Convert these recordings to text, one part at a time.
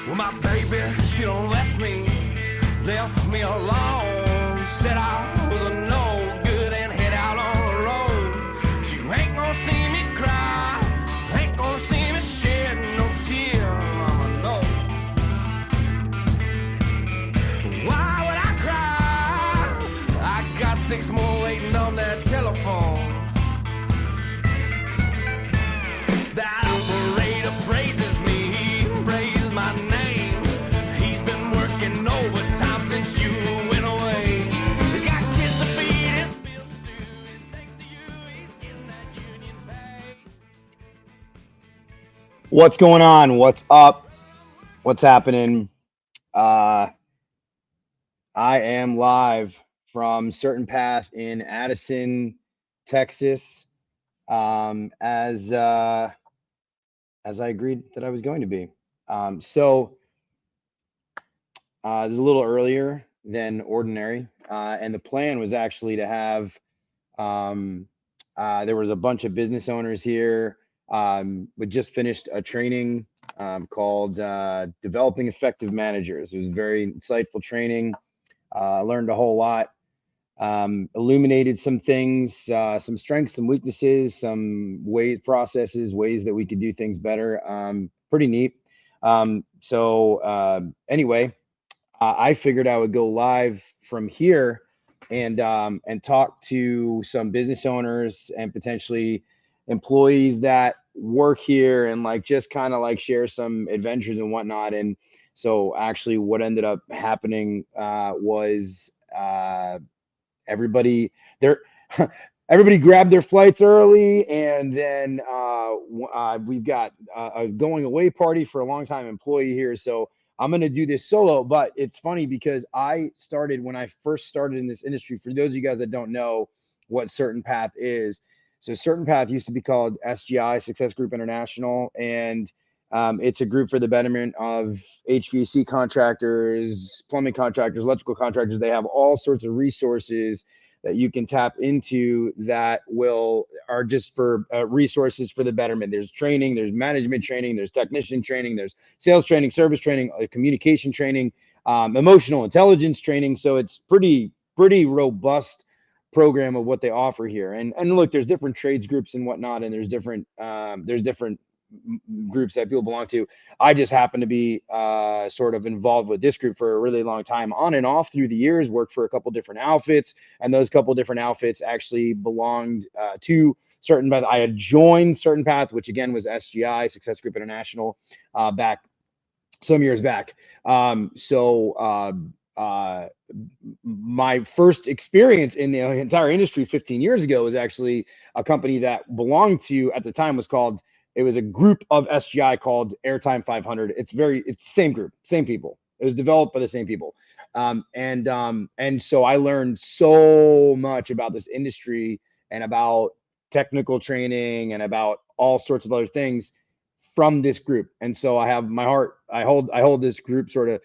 Well, my baby, she done left me alone. Said I was a no good and head out on the road. But you ain't gonna see me cry, ain't gonna see me shed no tear, mama, no. Why would I cry? I got 6 more waiting on that telephone. That operator praises me, he praises my name. He's been working overtime since you went away. He's got kids to feed, his bills to do, and thanks to you, he's getting that union pay. What's going on? What's up? What's happening? I am live from Certain Path in Addison, Texas, as I agreed that I was going to be. So it was a little earlier than ordinary, and the plan was actually to have, there was a bunch of business owners here. We just finished a training called Developing Effective Managers. It was very insightful training. Learned a whole lot. Illuminated some things, some strengths, some weaknesses, some processes, ways that we could do things better. Pretty neat. Anyway, I figured I would go live from here and talk to some business owners and potentially employees that work here and just kind of share some adventures and whatnot. And so actually what ended up happening was everybody grabbed their flights early, and then we've got a going away party for a long time employee here. So I'm going to do this solo, but it's funny because when I first started in this industry, for those of you guys that don't know what Certain Path is. So Certain Path used to be called SGI, Success Group International, and it's a group for the betterment of HVAC contractors, plumbing contractors, electrical contractors. They have all sorts of resources that you can tap into that are just for resources for the betterment. There's training, there's management training, there's technician training, there's sales training, service training, communication training, emotional intelligence training. So it's pretty robust program of what they offer here. And look, there's different trades groups and whatnot, and there's different groups that people belong to. I just happen to be sort of involved with this group for a really long time, on and off through the years, worked for a couple different outfits, and those couple different outfits actually belonged to Certain Path. I had joined Certain Path, which again was SGI, Success Group International, back some years back. My first experience in the entire industry 15 years ago was actually a company that belonged to, at the time it was a group of SGI called Airtime 500. It's the same group, same people. It was developed by the same people. And so I learned so much about this industry and about technical training and about all sorts of other things from this group. And so I have my heart, I hold this group sort of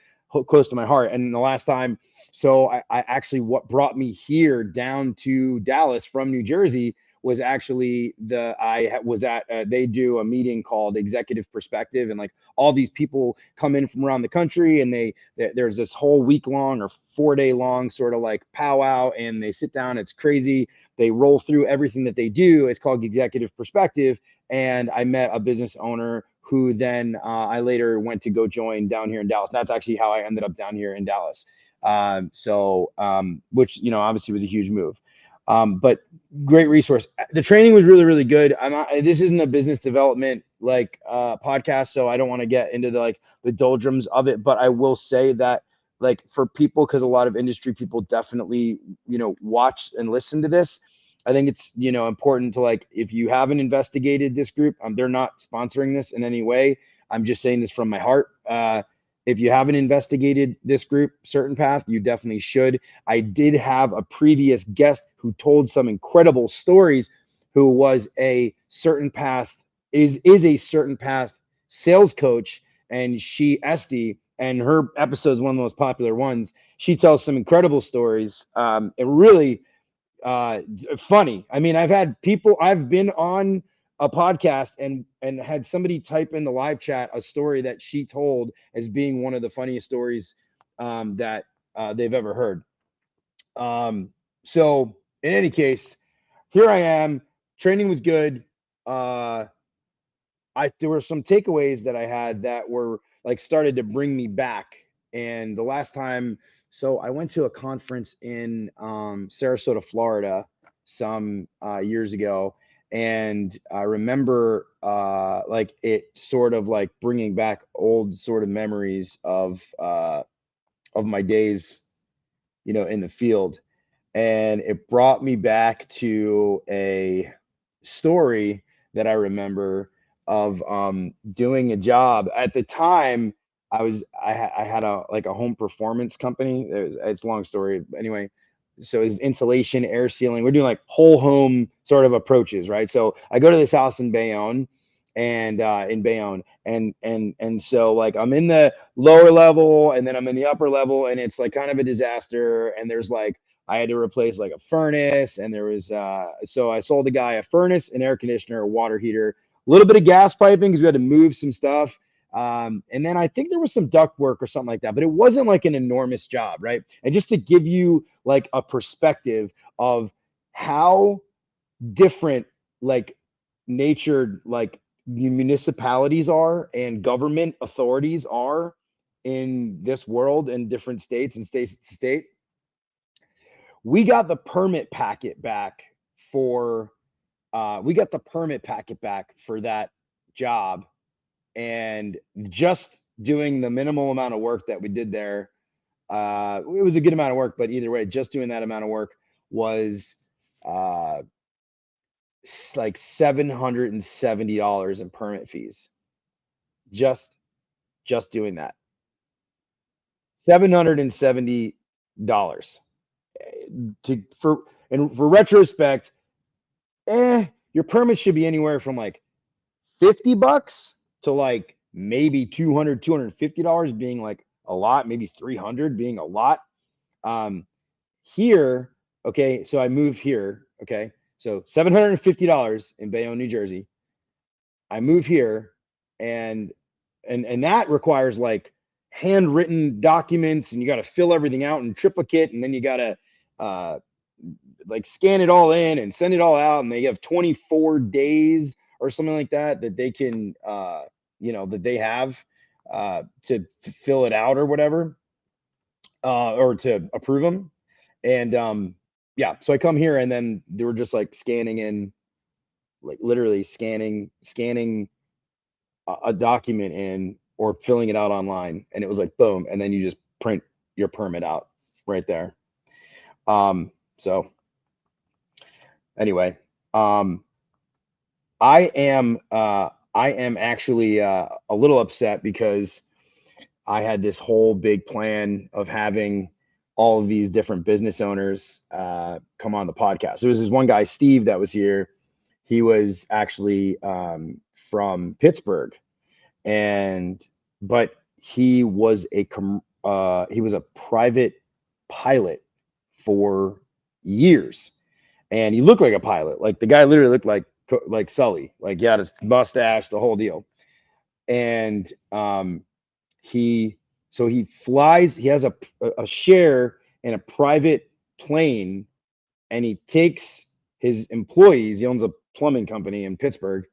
close to my heart. And the last time, so I actually, what brought me here down to Dallas from New Jersey was actually they do a meeting called Executive Perspective, and all these people come in from around the country, and there's this whole week-long or 4-day long sort of powwow, and they sit down. It's crazy. They roll through everything that they do. It's called Executive Perspective. And I met a business owner who then I later went to go join down here in Dallas. That's actually how I ended up down here in Dallas. Which, obviously was a huge move. But great resource. The training was really, really good. This isn't a business development podcast, so I don't want to get into the doldrums of it. But I will say that for people, because a lot of industry people definitely watch and listen to this, I think it's important to if you haven't investigated this group, they're not sponsoring this in any way. I'm just saying this from my heart. If you haven't investigated this group, Certain Path, you definitely should. I did have a previous guest who told some incredible stories, who was a Certain Path, is a Certain Path sales coach, and Esty, and her episode is one of the most popular ones. She tells some incredible stories. It really funny. I mean, I've been on a podcast and had somebody type in the live chat a story that she told as being one of the funniest stories that they've ever heard. So in any case, here I am. Training was good. There were some takeaways that I had that were like started to bring me back. And the last time, so I went to a conference in Sarasota, Florida, some years ago, and I remember like it sort of like bringing back old sort of memories of my days, in the field, and it brought me back to a story that I remember of doing a job at the time. I had a like a home performance company. It's a long story anyway. So it's insulation, air sealing. We're doing like whole home sort of approaches, right? So I go to this house in Bayonne, and so like I'm in the lower level and then I'm in the upper level, and it's like kind of a disaster. And there's like I had to replace like a furnace, and there was so I sold the guy a furnace, an air conditioner, a water heater, a little bit of gas piping because we had to move some stuff. And then I think there was some duct work or something like that, but it wasn't like an enormous job, right? And just to give you like a perspective of how different like natured like municipalities are and government authorities are in this world in different states and state to state. We got the permit packet back for that job, and just doing the minimal amount of work that we did there, it was a good amount of work, but either way, just doing that amount of work was like $770 in permit fees. Just doing that. $770 for retrospect, your permit should be anywhere from like $50 to like maybe $250 being like a lot, maybe $300 being a lot. Here, okay, so I moved here, okay, so $750 in Bayonne, New Jersey. I move here, and that requires like handwritten documents, and you got to fill everything out in triplicate, and then you got to like scan it all in and send it all out, and they have 24 days or something like that they can that they have to fill it out or whatever, or to approve them. And yeah, so I come here, and then they were just like scanning in, like literally scanning a document in or filling it out online, and it was like boom, and then you just print your permit out right there. So anyway, I am actually a little upset because I had this whole big plan of having all of these different business owners come on the podcast. There was this one guy, Steve, that was here. He was actually from Pittsburgh, but he was a private pilot for years, and he looked like a pilot. Like the guy literally looked like Sully, like he had his mustache, the whole deal. And he flies. He has a share in a private plane, and he takes his employees. He owns a plumbing company in Pittsburgh.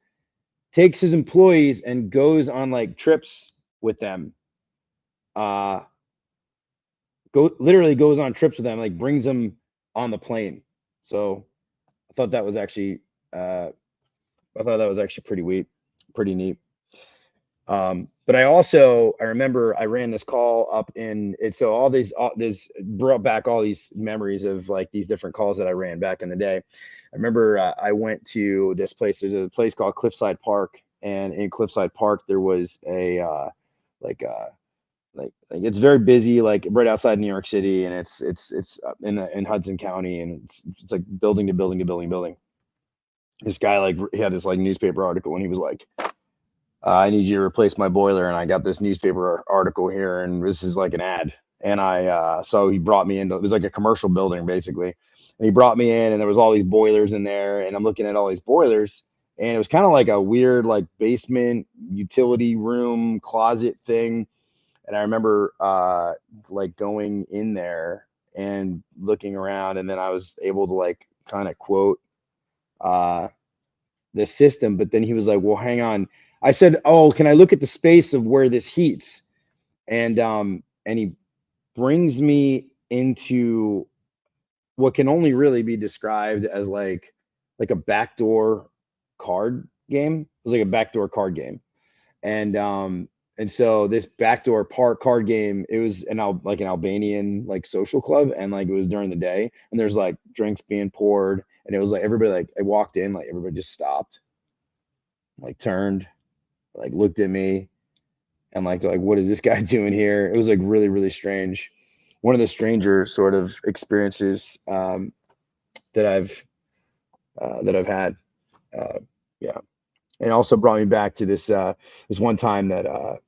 Takes his employees and goes on like trips with them. Literally goes on trips with them, like brings them on the plane. So I thought that was actually pretty neat. But I remember I ran this call up in it. So this brought back all these memories of like these different calls that I ran back in the day. I remember I went to this place. There's a place called Cliffside Park, and in Cliffside Park there was a like it's very busy, like right outside New York City, and it's in Hudson County, and it's like building to building to building building. This guy, like, he had this like newspaper article, and he was like, I need you to replace my boiler, and I got this newspaper article here, and this is like an ad. And so he brought me into, it was like a commercial building basically, and he brought me in, and there was all these boilers in there, and I'm looking at all these boilers, and it was kind of like a weird like basement utility room closet thing. And I remember like going in there and looking around, and then I was able to like kind of quote uh, the system. But then he was like, "Well, hang on." I said, "Oh, can I look at the space of where this heats?" And he brings me into what can only really be described as like a backdoor card game. It was like a backdoor card game. And so this backdoor park card game, it was like an Albanian like social club, and like it was during the day, and there's like drinks being poured, and it was like everybody, like I walked in, like everybody just stopped, like turned, like looked at me, and like what is this guy doing here? It was like really, really strange. One of the stranger sort of experiences that I've had. Uh, yeah. And it also brought me back to this one time that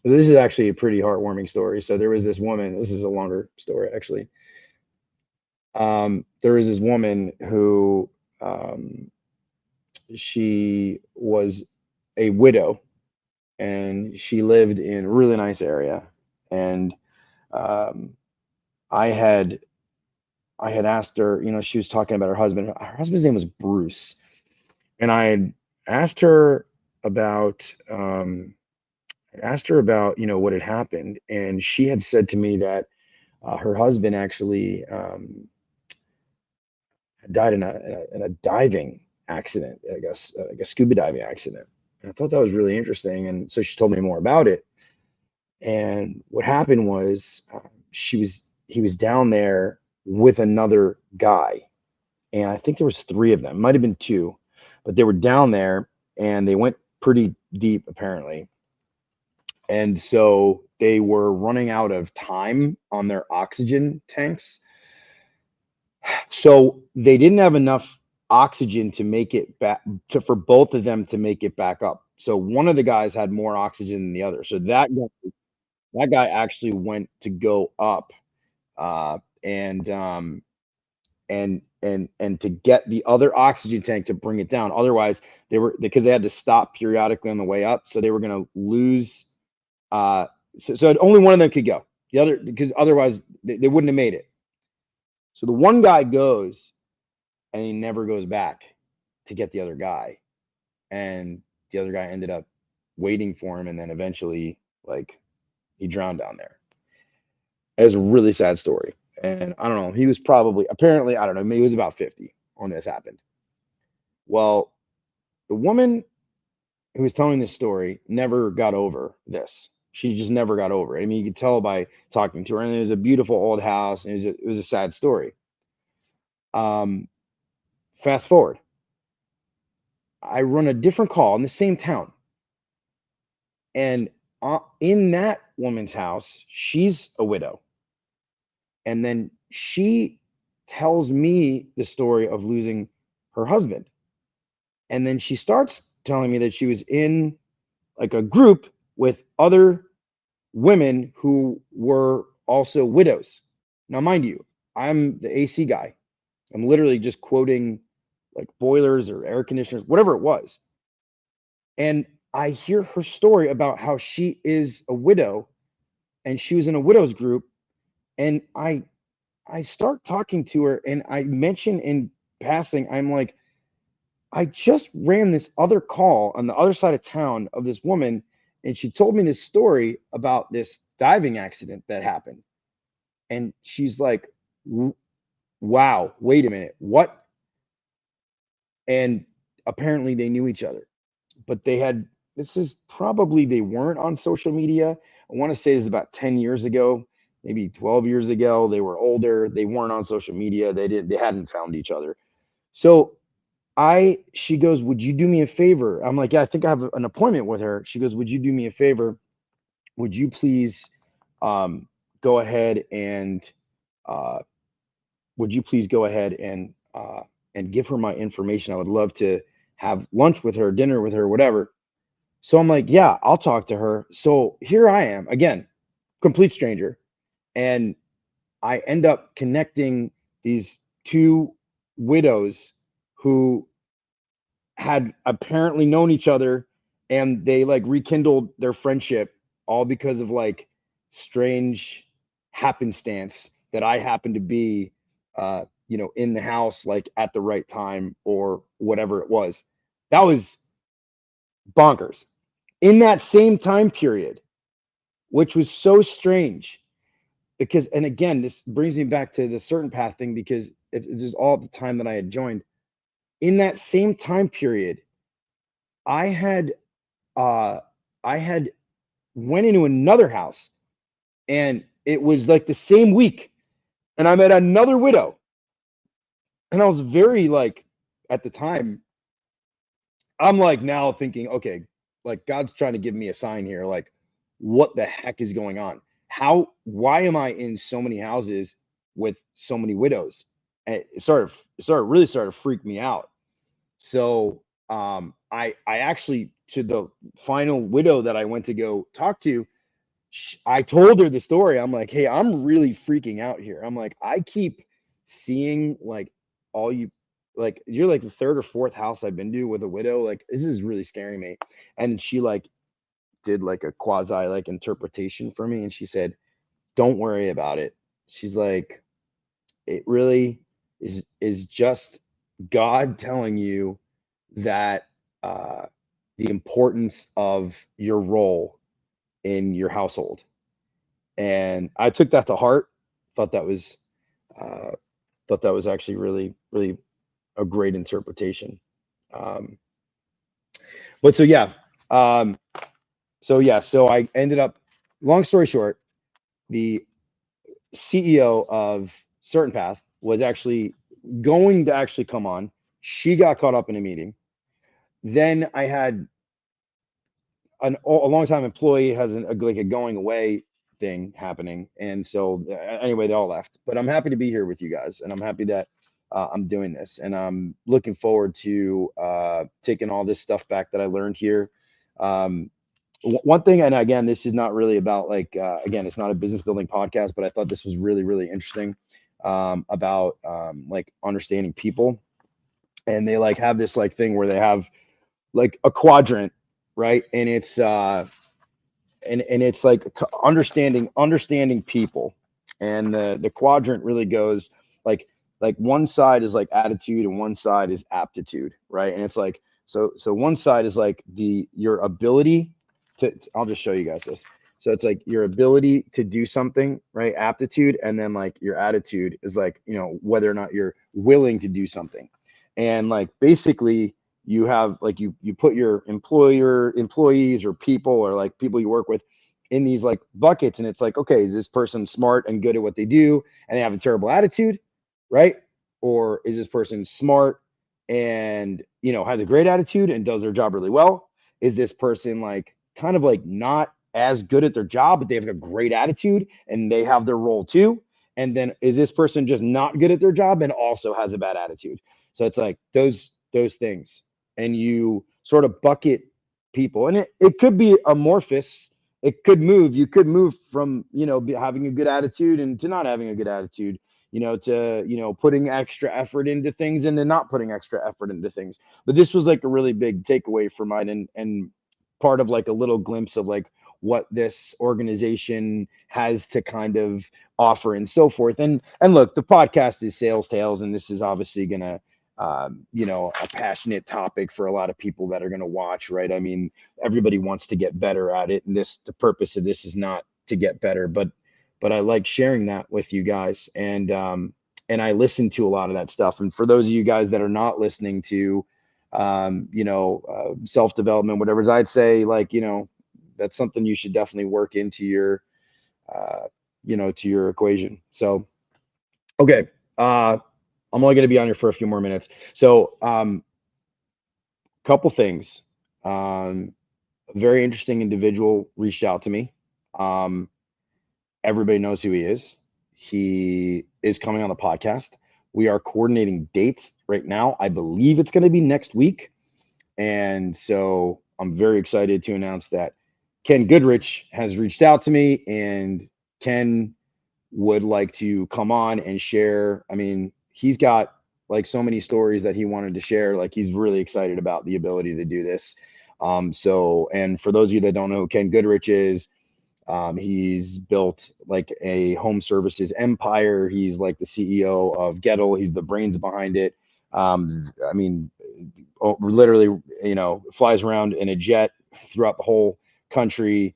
this is actually a pretty heartwarming story. So there was this woman. This is a longer story actually. There was this woman who she was a widow, and she lived in a really nice area. And um, I had I had asked her, she was talking about her husband. Her husband's name was Bruce, and I had asked her about what had happened, and she had said to me that her husband actually died in a diving accident, I guess, like a scuba diving accident. And I thought that was really interesting, and so she told me more about it. And what happened was he was down there with another guy, and I think there was three of them, might have been two, but they were down there, and they went pretty deep apparently. And so they were running out of time on their oxygen tanks. So they didn't have enough oxygen to make it back for both of them to make it back up. So one of the guys had more oxygen than the other. So that guy actually went to go up uh, and to get the other oxygen tank to bring it down. Otherwise, because they had to stop periodically on the way up, so they were going to lose. So only one of them could go. The other, because otherwise they wouldn't have made it. So the one guy goes, and he never goes back to get the other guy, and the other guy ended up waiting for him, and then eventually, like, he drowned down there. It was a really sad story. And I don't know, he was probably, apparently, I don't know, maybe he was about 50 when this happened. Well, the woman who was telling this story never got over this. She just never got over it. I mean, you could tell by talking to her, and it was a beautiful old house, and it was a sad story. Fast forward, I run a different call in the same town, and in that woman's house, she's a widow. And then she tells me the story of losing her husband. And then she starts telling me that she was in like a group with other women who were also widows. Now, mind you, I'm the AC guy. I'm literally just quoting like boilers or air conditioners, whatever it was. And I hear her story about how she is a widow and she was in a widows group. And I start talking to her, and I mention in passing, I'm like, I just ran this other call on the other side of town of this woman, and she told me this story about this diving accident that happened. And she's like, wow, wait a minute, what? And apparently they knew each other, but they weren't on social media. I want to say this is about 10 years ago, maybe 12 years ago. They were older. They weren't on social media. They hadn't found each other. So she goes, would you do me a favor? I'm like, yeah, I think I have an appointment with her. She goes, would you do me a favor? Would you please go ahead and uh, and give her my information? I would love to have lunch with her, dinner with her, whatever. So I'm like, yeah, I'll talk to her. So here I am again, complete stranger. And I end up connecting these two widows who had apparently known each other, and they like rekindled their friendship all because of like strange happenstance that I happened to be, in the house like at the right time or whatever it was. That was bonkers. In that same time period, which was so strange because, and again, this brings me back to the certain path thing because it is all at the time that I had joined. In that same time period, I had uh I had went into another house, and it was like the same week, and I met another widow, and I was very like, at the time, I'm like now thinking, okay, like God's trying to give me a sign here, like what the heck is going on? Why am I in so many houses with so many widows? And it started to freak me out. So I actually, to the final widow that I went to go talk to, I told her the story. I'm like, hey, I'm really freaking out here. I'm like, I keep seeing like all you, like you're like the third or fourth house I've been to with a widow. Like this is really scaring me. And she like did like a quasi like interpretation for me, and she said, don't worry about it. She's like, it really is just God telling you that the importance of your role in your household. And I took that to heart. Thought that was uh, thought that was actually really, really a great interpretation. Um, but so yeah, um, so I ended up. Long story short, the CEO of Certain Path was actually going to actually come on. She got caught up in a meeting. Then I had a long time employee has like a going away thing happening, and so anyway, they all left. But I'm happy to be here with you guys, and I'm happy that I'm doing this, and I'm looking forward to taking all this stuff back that I learned here. Um, One thing, and again, this is not really about like again, it's not a business building podcast, but I thought this was really, really interesting about like understanding people, and they like have this like thing where they have like a quadrant, right? And it's and it's like to understanding people, and the quadrant really goes like one side is like attitude and one side is aptitude, right? And it's like so one side is like your ability to, I'll just show you guys this. So it's like your ability to do something, right? Aptitude. And then like your attitude is like, whether or not you're willing to do something. And like basically you have like you put your employees or people or like people you work with in these like buckets, and it's like, okay, is this person smart and good at what they do and they have a terrible attitude, right? Or is this person smart and has a great attitude and does their job really well? Is this person like kind of like not as good at their job, but they have a great attitude and they have their role too? And then is this person just not good at their job and also has a bad attitude? So it's like those things, and you sort of bucket people, and it could be amorphous. It could move. You could move from having a good attitude and to not having a good attitude, to putting extra effort into things and to not putting extra effort into things. But this was like a really big takeaway for mine, and part of like a little glimpse of like what this organization has to kind of offer and so forth. And look, the podcast is sales tales, and this is obviously gonna a passionate topic for a lot of people that are going to watch, right? I mean, everybody wants to get better at it, and the purpose of this is not to get better, but I like sharing that with you guys, and I listen to a lot of that stuff. And for those of you guys that are not listening to, self-development, whatever, I'd say like, that's something you should definitely work into your, to your equation. So, okay. I'm only going to be on here for a few more minutes. So, couple things. A very interesting individual reached out to me. Everybody knows who he is. He is coming on the podcast. We are coordinating dates right now. I believe it's going to be next week. And so I'm very excited to announce that Ken Goodrich has reached out to me, and Ken would like to come on and share. I mean, he's got like so many stories that he wanted to share. Like he's really excited about the ability to do this. So, and for those of you that don't know who Ken Goodrich is, he's built like a home services empire. He's like the CEO of Get'l. He's the brains behind it. I mean, literally, you know, flies around in a jet throughout the whole country.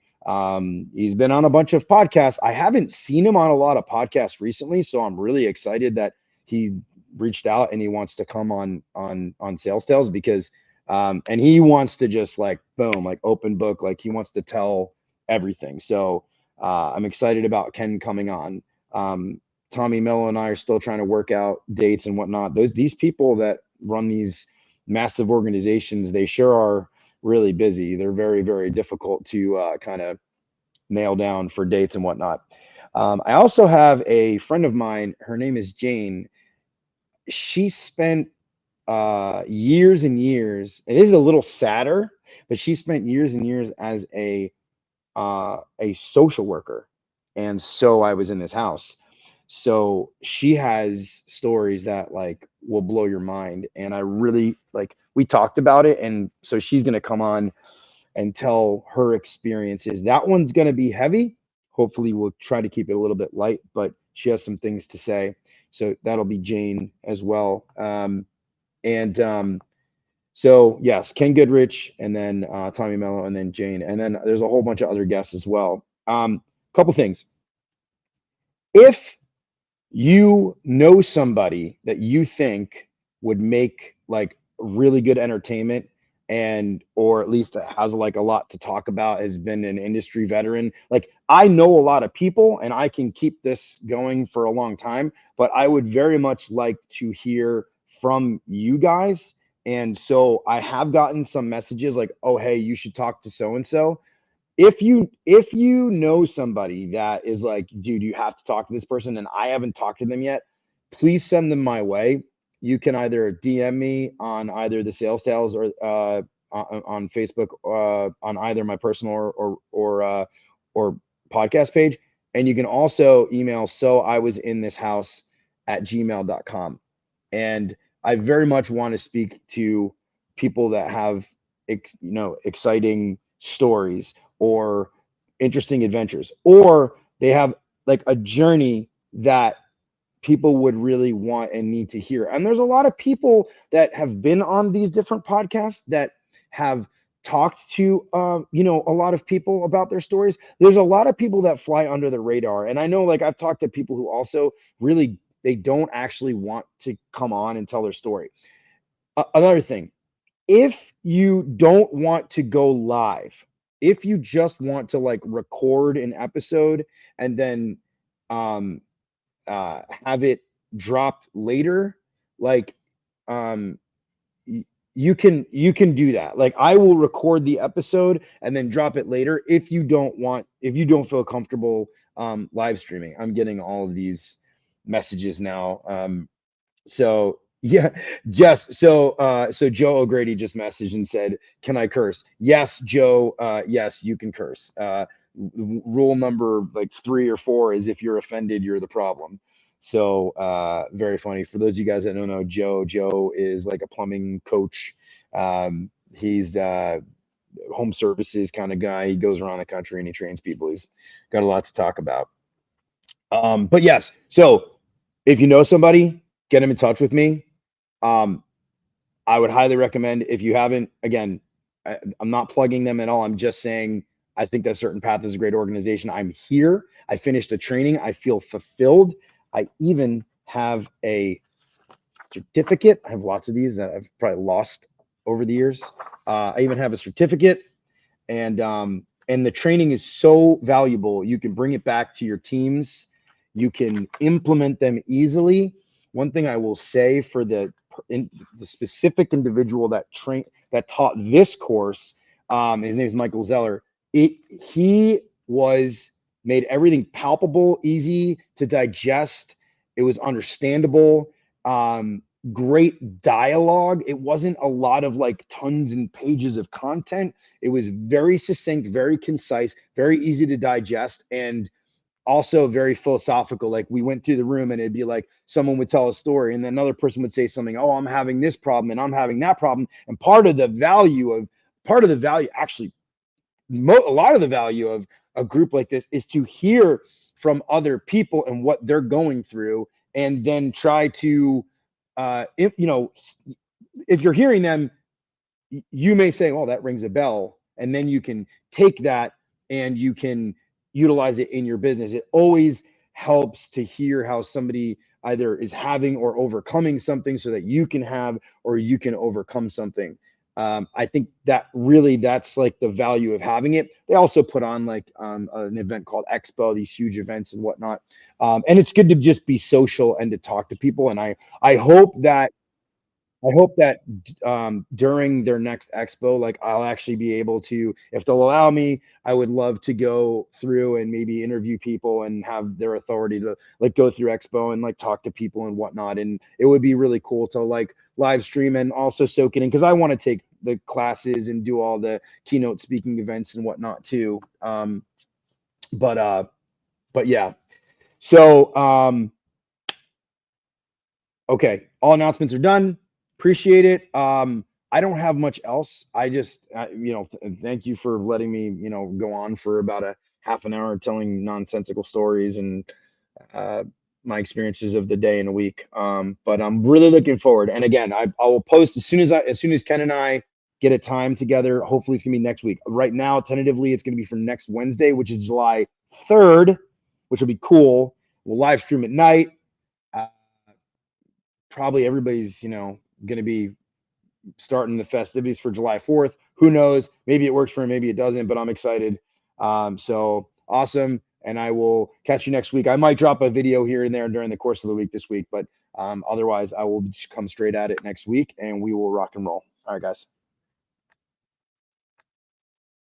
He's been on a bunch of podcasts. I haven't seen him on a lot of podcasts recently, so I'm really excited that he reached out and he wants to come on Sales Tales because and he wants to just like boom, like open book, like he wants to tell everything. So I'm excited about Ken coming on. Tommy Mello and I are still trying to work out dates and whatnot. These people that run these massive organizations, they sure are really busy. They're very, very difficult to kind of nail down for dates and whatnot. I also have a friend of mine. Her name is Jane. She spent years and years. It is a little sadder, but she spent years and years as a social worker, and so I was in this house. So she has stories that like will blow your mind, and I really like. We talked about it, and so she's gonna come on and tell her experiences. That one's gonna be heavy. Hopefully, we'll try to keep it a little bit light, but she has some things to say. So that'll be Jane as well. And so yes, Ken Goodrich, and then Tommy Mello, and then Jane, and then there's a whole bunch of other guests as well. Couple things. If you know somebody that you think would make like really good entertainment, and or at least has like a lot to talk about, has been an industry veteran, like I know a lot of people and I can keep this going for a long time, but I would very much like to hear from you guys. And so I have gotten some messages like, oh hey, you should talk to so and so. If you know somebody that is like, dude, you have to talk to this person and I haven't talked to them yet, please send them my way. You can either DM me on either the Sales Tales or on Facebook, on either my personal or podcast page. And you can also email so I was in this house at gmail.com. And I very much want to speak to people that have exciting stories or interesting adventures, or they have like a journey that people would really want and need to hear. And there's a lot of people that have been on these different podcasts that have talked to a lot of people about their stories. There's a lot of people that fly under the radar, and I know like I've talked to people who also really, they don't actually want to come on and tell their story. Another thing, if you don't want to go live, if you just want to like record an episode and then have it dropped later, like you can do that. Like I will record the episode and then drop it later if you don't feel comfortable live streaming. I'm getting all of these messages now. So yeah, yes. So Joe O'Grady just messaged and said, "Can I curse?" Yes, Joe. Yes, you can curse. Rule number like 3 or 4 is if you're offended, you're the problem. So very funny. For those of you guys that don't know, Joe is like a plumbing coach. He's home services kind of guy. He goes around the country and he trains people. He's got a lot to talk about. But yes, so if you know somebody, get them in touch with me. I would highly recommend, if you haven't, again, I'm not plugging them at all. I'm just saying, I think that Certain Path is a great organization. I'm here. I finished a training. I feel fulfilled. I even have a certificate. I have lots of these that I've probably lost over the years. I even have a certificate, and the training is so valuable. You can bring it back to your teams. You can implement them easily. One thing I will say for the specific individual that taught this course, his name is Michael Zeller. He made everything palpable, easy to digest. It was understandable. Great dialogue. It wasn't a lot of like tons and pages of content. It was very succinct, very concise, very easy to digest. And also very philosophical. Like we went through the room and it'd be like someone would tell a story and then another person would say something, oh, I'm having this problem and I'm having that problem. And part of the value actually, a lot of the value of a group like this is to hear from other people and what they're going through, and then try to, if you're hearing them, you may say, "Oh, that rings a bell," and then you can take that and you can utilize it in your business. It always helps to hear how somebody either is having or overcoming something, so that you can have or you can overcome something. I think that's like the value of having it. They also put on like an event called Expo, these huge events and whatnot. And it's good to just be social and to talk to people. And I hope that during their next expo, like I'll actually be able to, if they'll allow me, I would love to go through and maybe interview people and have their authority to like go through expo and like talk to people and whatnot. And it would be really cool to like live stream and also soak it in, because I want to take the classes and do all the keynote speaking events and whatnot too. But yeah. So okay, all announcements are done. Appreciate it. I don't have much else. I just, thank you for letting me, go on for about a half an hour telling nonsensical stories and my experiences of the day and a week. But I'm really looking forward. And again, I will post as soon as Ken and I get a time together. Hopefully, it's gonna be next week. Right now, tentatively, it's gonna be for next Wednesday, which is July 3rd, which will be cool. We'll live stream at night. Probably everybody's, going to be starting the festivities for July 4th. Who knows? Maybe it works for him, maybe it doesn't, but I'm excited. So awesome. And I will catch you next week. I might drop a video here and there during the course of the week this week, but otherwise I will just come straight at it next week and we will rock and roll. All right, guys.